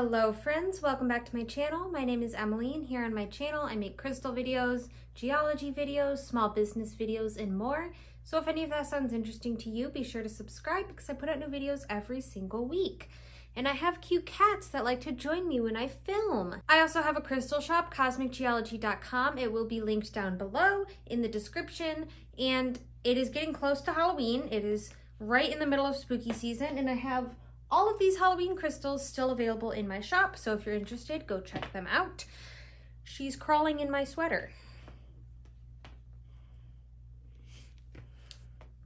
Hello friends, welcome back to my channel. My name is Emily and here on my channel I make crystal videos, geology videos, small business videos, and more. So if any of that sounds interesting to you, be sure to subscribe because I put out new videos every single week. And I have cute cats that like to join me when I film. I also have a crystal shop, cosmicgeology.com. It will be linked down below in the description, and it is getting close to Halloween. It is right in the middle of spooky season, and I have all of these Halloween crystals still available in my shop, so if you're interested, go check them out. She's crawling in my sweater.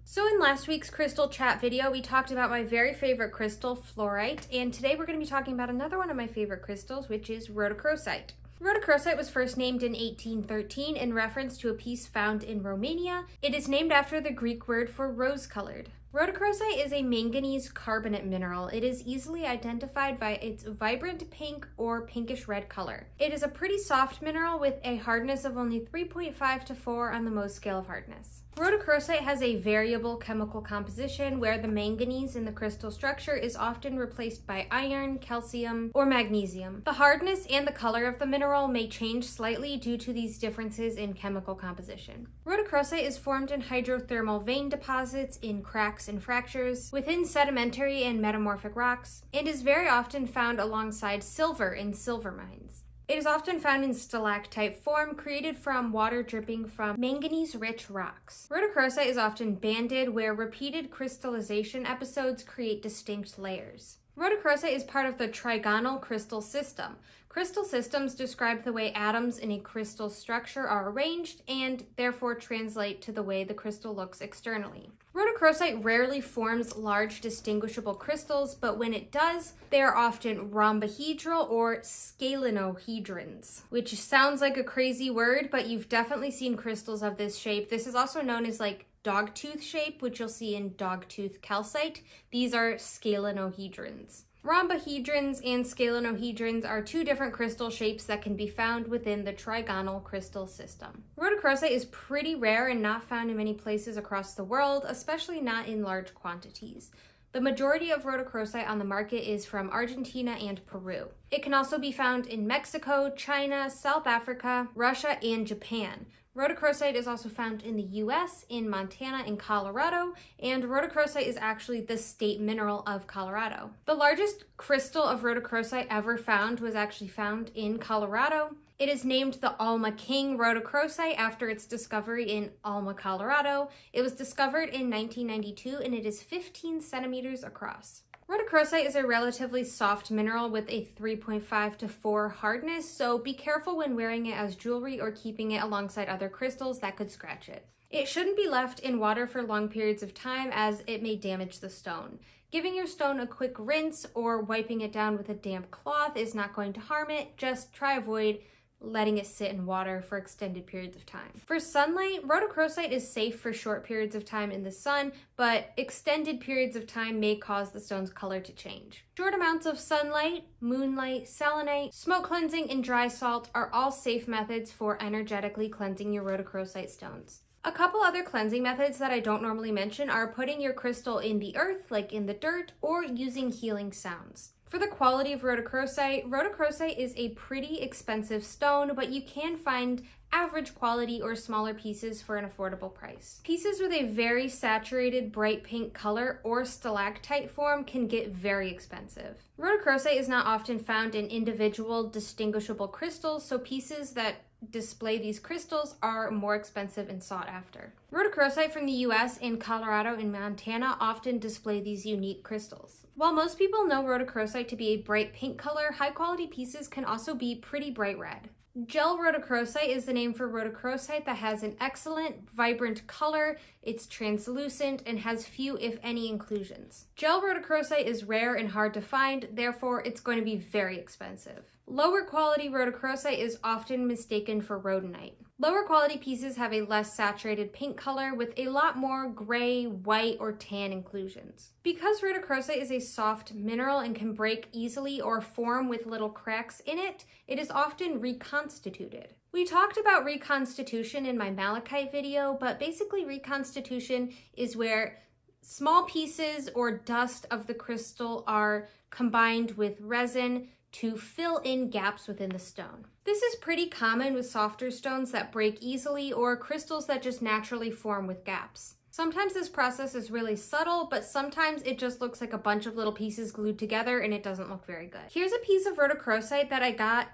So in last week's crystal chat video, we talked about my very favorite crystal, fluorite, and today we're going to be talking about another one of my favorite crystals, which is rhodochrosite. Rhodochrosite was first named in 1813 in reference to a piece found in Romania. It is named after the Greek word for rose-colored. Rhodochrosite is a manganese carbonate mineral. It is easily identified by its vibrant pink or pinkish red color. It is a pretty soft mineral with a hardness of only 3.5 to 4 on the Mohs scale of hardness. Rhodochrosite has a variable chemical composition where the manganese in the crystal structure is often replaced by iron, calcium, or magnesium. The hardness and the color of the mineral may change slightly due to these differences in chemical composition. Rhodochrosite is formed in hydrothermal vein deposits in cracks and fractures within sedimentary and metamorphic rocks, and is very often found alongside silver in silver mines. It is often found in stalactite form, created from water dripping from manganese-rich rocks. Rhodochrosite is often banded, where repeated crystallization episodes create distinct layers. Rhodochrosite is part of the trigonal crystal system. Crystal systems describe the way atoms in a crystal structure are arranged and therefore translate to the way the crystal looks externally. Rhodochrosite rarely forms large distinguishable crystals, but when it does, they are often rhombohedral or scalenohedrons, which sounds like a crazy word, but you've definitely seen crystals of this shape. This is also known as like dogtooth shape, which you'll see in dogtooth calcite. These are scalenohedrons. Rhombohedrons and scalenohedrons are two different crystal shapes that can be found within the trigonal crystal system. Rhodochrosite is pretty rare and not found in many places across the world, especially not in large quantities. The majority of rhodochrosite on the market is from Argentina and Peru. It can also be found in Mexico, China, South Africa, Russia, and Japan. Rhodochrosite is also found in the US, in Montana, and Colorado, and rhodochrosite is actually the state mineral of Colorado. The largest crystal of rhodochrosite ever found was actually found in Colorado. It is named the Alma King rhodochrosite after its discovery in Alma, Colorado. It was discovered in 1992 and it is 15 centimeters across. Rhodochrosite is a relatively soft mineral with a 3.5 to 4 hardness, so be careful when wearing it as jewelry or keeping it alongside other crystals that could scratch it. It shouldn't be left in water for long periods of time as it may damage the stone. Giving your stone a quick rinse or wiping it down with a damp cloth is not going to harm it. Just try avoid letting it sit in water for extended periods of time. For sunlight, rhodochrosite is safe for short periods of time in the sun, but extended periods of time may cause the stone's color to change. Short amounts of sunlight, moonlight, selenite, smoke cleansing, and dry salt are all safe methods for energetically cleansing your rhodochrosite stones. A couple other cleansing methods that I don't normally mention are putting your crystal in the earth, like in the dirt, or using healing sounds. For the quality of rhodochrosite is a pretty expensive stone, but you can find average quality or smaller pieces for an affordable price. Pieces with a very saturated bright pink color or stalactite form can get very expensive. Rhodochrosite is not often found in individual distinguishable crystals, so pieces that display these crystals are more expensive and sought after. Rhodochrosite from the US and Colorado and Montana often display these unique crystals. While most people know rhodochrosite to be a bright pink color, high quality pieces can also be pretty bright red. Gel rhodochrosite is the name for rhodochrosite that has an excellent, vibrant color, it's translucent, and has few, if any, inclusions. Gel rhodochrosite is rare and hard to find, therefore it's going to be very expensive. Lower quality rhodochrosite is often mistaken for rhodonite. Lower quality pieces have a less saturated pink color with a lot more gray, white, or tan inclusions. Because rhodochrosite is a soft mineral and can break easily or form with little cracks in it, it is often reconstituted. We talked about reconstitution in my malachite video, but basically reconstitution is where small pieces or dust of the crystal are combined with resin to fill in gaps within the stone. This is pretty common with softer stones that break easily or crystals that just naturally form with gaps. Sometimes this process is really subtle, but sometimes it just looks like a bunch of little pieces glued together and it doesn't look very good. Here's a piece of rhodochrosite that I got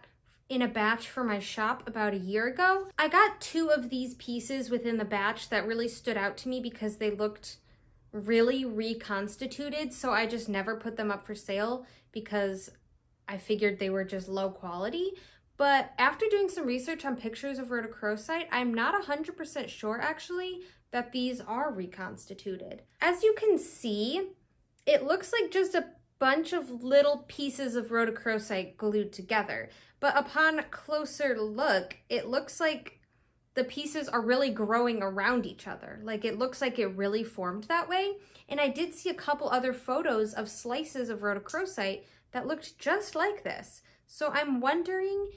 in a batch for my shop about a year ago. I got 2 of these pieces within the batch that really stood out to me because they looked really reconstituted, so I just never put them up for sale because I figured they were just low quality. But after doing some research on pictures of rhodochrosite, I'm not 100% sure actually that these are reconstituted. As you can see, it looks like just a bunch of little pieces of rhodochrosite glued together. But upon closer look, it looks like the pieces are really growing around each other. Like it looks like it really formed that way. And I did see a couple other photos of slices of rhodochrosite that looked just like this. So I'm wondering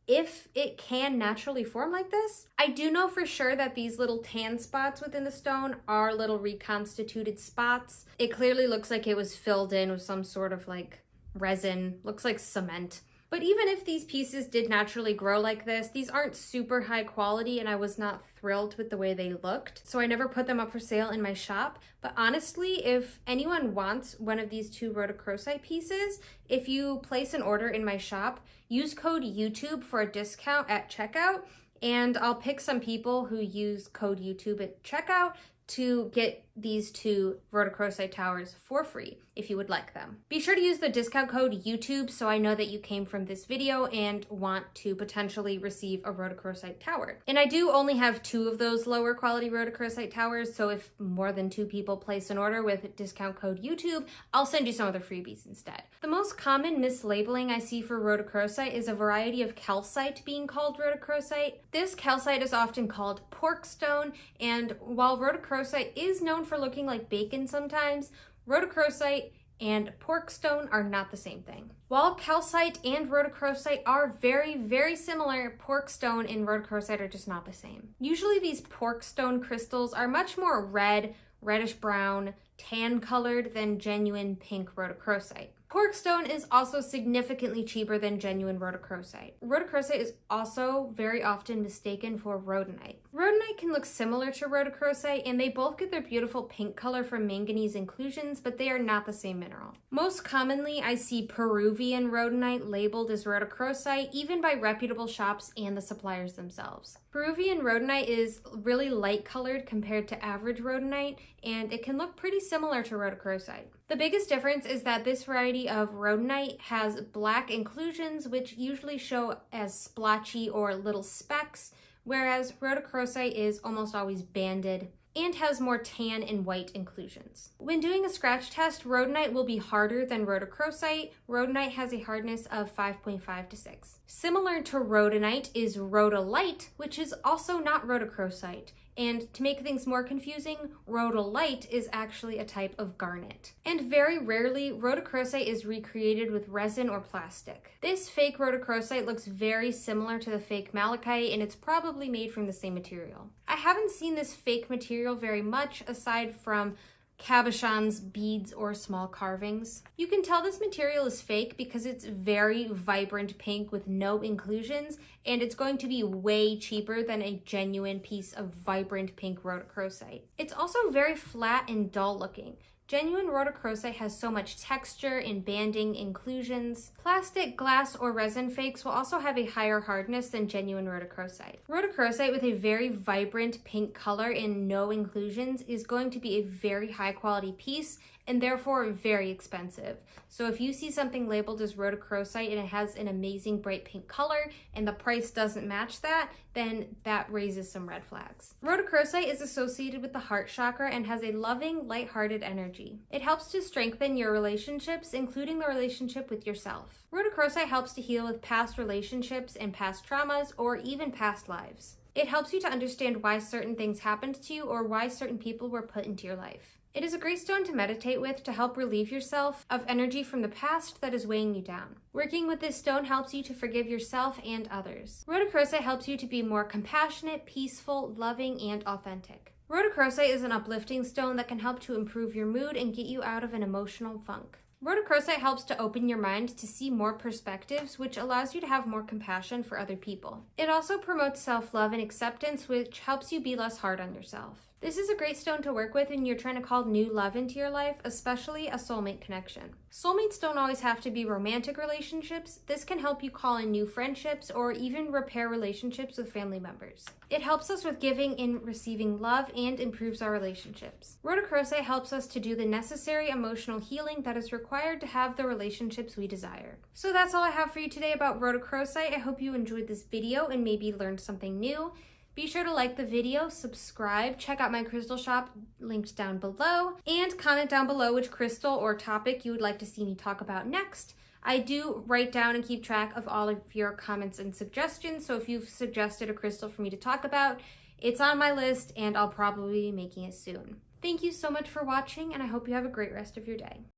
if it can naturally form like this. I do know for sure that these little tan spots within the stone are little reconstituted spots. It clearly looks like it was filled in with some sort of like resin, looks like cement. But even if these pieces did naturally grow like this, these aren't super high quality and I was not thrilled with the way they looked. So I never put them up for sale in my shop. But honestly, if anyone wants one of these 2 rhodochrosite pieces, if you place an order in my shop, use code YouTube for a discount at checkout. And I'll pick some people who use code YouTube at checkout to get these 2 rhodochrosite towers for free if you would like them. Be sure to use the discount code YouTube so I know that you came from this video and want to potentially receive a rhodochrosite tower. And I do only have 2 of those lower quality rhodochrosite towers, so if more than 2 people place an order with discount code YouTube, I'll send you some other freebies instead. The most common mislabeling I see for rhodochrosite is a variety of calcite being called rhodochrosite. This calcite is often called pork stone, and while rhodochrosite is known for looking like bacon sometimes, rhodochrosite and pork stone are not the same thing. While calcite and rhodochrosite are very, very similar, pork stone and rhodochrosite are just not the same. Usually these pork stone crystals are much more red, reddish brown, tan colored than genuine pink rhodochrosite. Pork stone is also significantly cheaper than genuine rhodochrosite. Rhodochrosite is also very often mistaken for rhodonite. Rhodonite can look similar to rhodochrosite, and they both get their beautiful pink color from manganese inclusions, but they are not the same mineral. Most commonly, I see Peruvian rhodonite labeled as rhodochrosite, even by reputable shops and the suppliers themselves. Peruvian rhodonite is really light colored compared to average rhodonite, and it can look pretty similar to rhodochrosite. The biggest difference is that this variety of rhodonite has black inclusions, which usually show as splotchy or little specks, whereas rhodochrosite is almost always banded and has more tan and white inclusions. When doing a scratch test, rhodonite will be harder than rhodochrosite. Rhodonite has a hardness of 5.5 to 6. Similar to rhodonite is rhodolite, which is also not rhodochrosite. And to make things more confusing, rhodolite is actually a type of garnet. And very rarely, rhodochrosite is recreated with resin or plastic. This fake rhodochrosite looks very similar to the fake malachite, and it's probably made from the same material. I haven't seen this fake material very much aside from cabochons, beads, or small carvings. You can tell this material is fake because it's very vibrant pink with no inclusions, and it's going to be way cheaper than a genuine piece of vibrant pink rhodochrosite. It's also very flat and dull looking. Genuine rhodochrosite has so much texture and banding inclusions. Plastic, glass, or resin fakes will also have a higher hardness than genuine rhodochrosite. Rhodochrosite with a very vibrant pink color and no inclusions is going to be a very high quality piece and therefore very expensive. So if you see something labeled as rhodochrosite and it has an amazing bright pink color and the price doesn't match that, then that raises some red flags. Rhodochrosite is associated with the heart chakra and has a loving, lighthearted energy. It helps to strengthen your relationships, including the relationship with yourself. Rhodochrosite helps to heal with past relationships and past traumas or even past lives. It helps you to understand why certain things happened to you or why certain people were put into your life. It is a great stone to meditate with to help relieve yourself of energy from the past that is weighing you down. Working with this stone helps you to forgive yourself and others. Rhodochrosite helps you to be more compassionate, peaceful, loving, and authentic. Rhodochrosite is an uplifting stone that can help to improve your mood and get you out of an emotional funk. Rhodochrosite helps to open your mind to see more perspectives, which allows you to have more compassion for other people. It also promotes self-love and acceptance, which helps you be less hard on yourself. This is a great stone to work with when you're trying to call new love into your life, especially a soulmate connection. Soulmates don't always have to be romantic relationships. This can help you call in new friendships or even repair relationships with family members. It helps us with giving and receiving love and improves our relationships. Rhodochrosite helps us to do the necessary emotional healing that is required to have the relationships we desire. So that's all I have for you today about rhodochrosite. I hope you enjoyed this video and maybe learned something new. Be sure to like the video, subscribe, check out my crystal shop linked down below, and comment down below which crystal or topic you would like to see me talk about next. I do write down and keep track of all of your comments and suggestions, so if you've suggested a crystal for me to talk about, it's on my list and I'll probably be making it soon. Thank you so much for watching, and I hope you have a great rest of your day.